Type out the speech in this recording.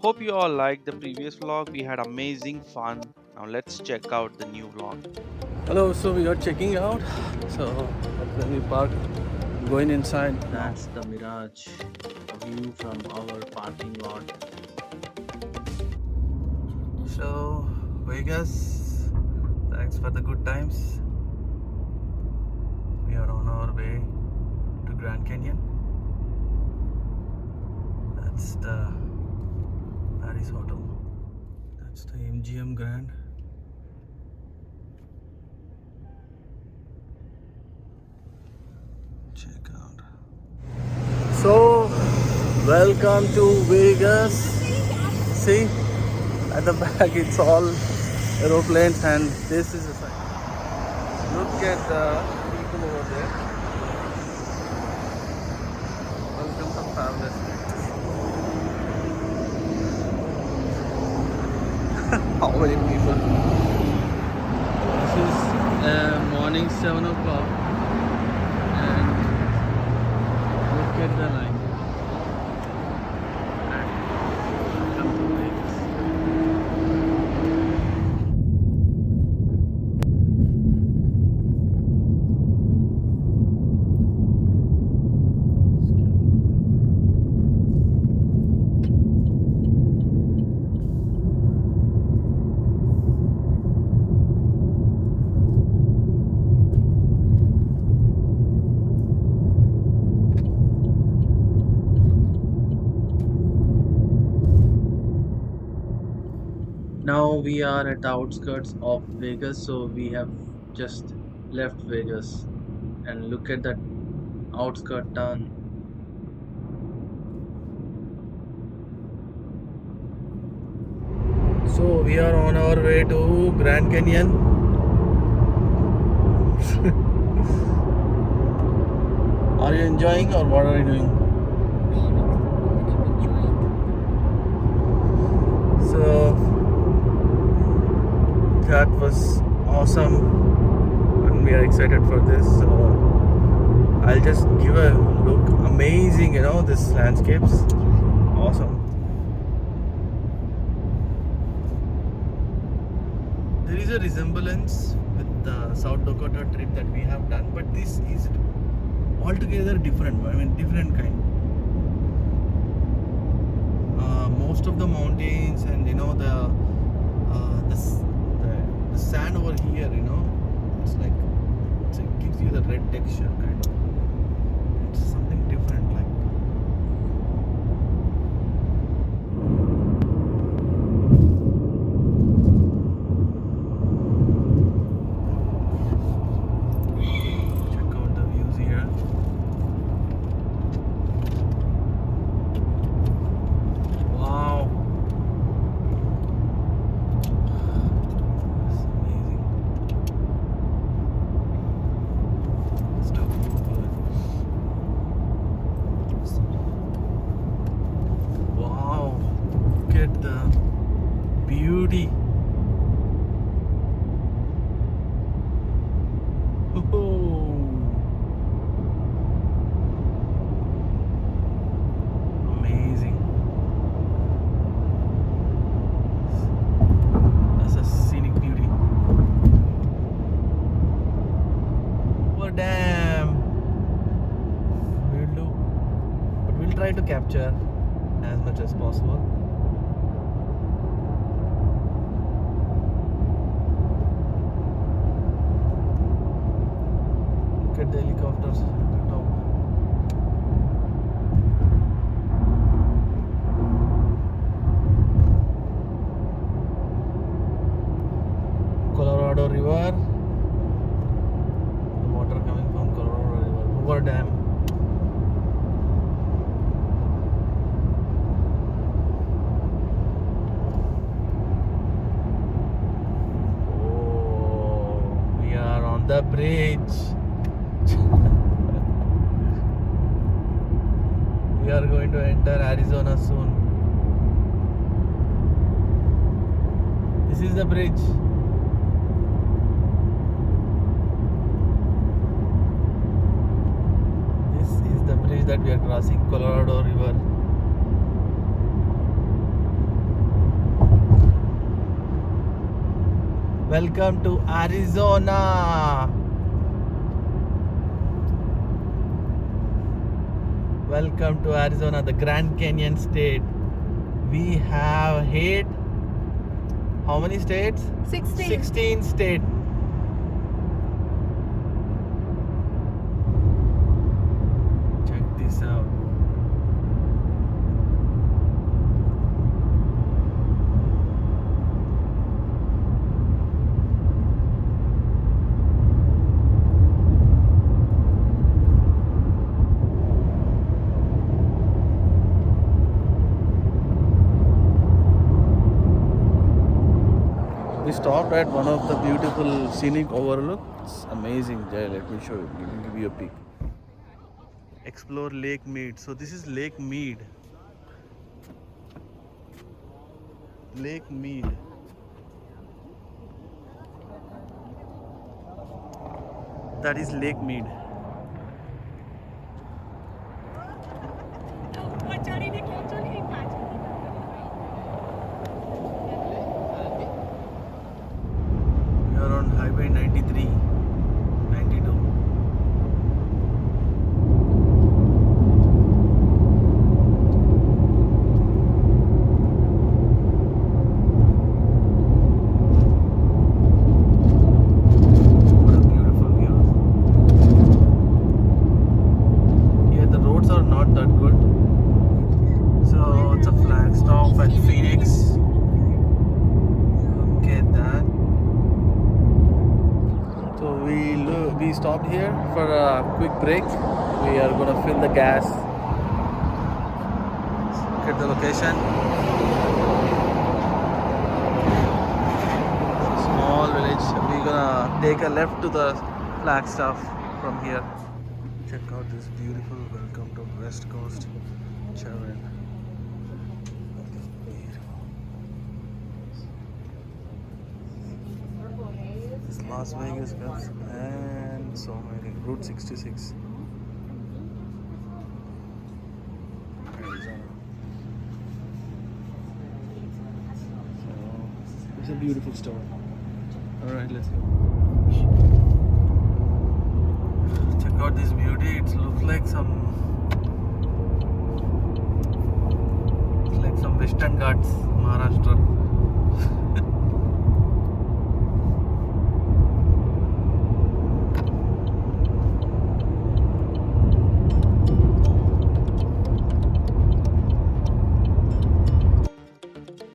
Hope you all liked the previous vlog. We had amazing fun. Now let's check out the new vlog. Hello, so we are checking out. So that's the new park. Going inside now. That's the Mirage, a view from our parking lot. So Vegas, thanks for the good times. We are on our way to Grand Canyon. That's the Paris Hotel. That's the MGM Grand. Check out. So, welcome to Vegas. See, at the back it's all aeroplanes, and this is a site. Look at the people over there. Welcome to Fabulous. How many people? This is morning 7 o'clock, and look at the line. Welcome to Vegas. Now we are at the outskirts of Vegas, so we have just left Vegas. And look at that outskirt town. So we are on our way to Grand Canyon. Are you enjoying, or what are you doing? So that was awesome, and we are excited for this. So I'll just give a look. Amazing, this landscapes. Awesome. There is a resemblance with the South Dakota trip that we have done, but this is altogether different. I mean, different kind. Most of the mountains and the sand over here, it's like it gives you the red texture kind of. It's something different, like. Check out the views here. Wow. It's amazing. Stuff Hoover. Wow. Look at the beauty. Oh. Amazing. That's a scenic beauty. Hoover Dam. We'll do, but we'll try to capture as much as possible. Look at the helicopters at the top. Colorado River. The water coming from Colorado River. Hoover Dam. Oh, we are on the bridge. We are going to enter Arizona soon. This is the bridge. This is the bridge that we are crossing, Colorado River. Welcome to Arizona. Welcome to Arizona, the Grand Canyon state. We have hit how many states? 16. 16 states. Check this out. We stopped at one of the beautiful scenic overlook. It's amazing. Jay, let me show you. Let me give you a peek. Explore Lake Mead. So this is Lake Mead. Lake Mead. That is Lake Mead. We are on Highway 93, 92. What a beautiful view. Here the roads are not that good. So it's a flag stop at Phoenix. Look at that. So we stopped here for a quick break. We are gonna fill the gas. Look at the location. Small village. We're gonna take a left to the Flagstaff from here. Check out this beautiful welcome to West Coast Chevron. This Las Vegas guys, and so many. Route 66. Arizona. So it's a beautiful store. Alright, let's go. Check out this beauty. It looks like some Western Ghats, Maharashtra.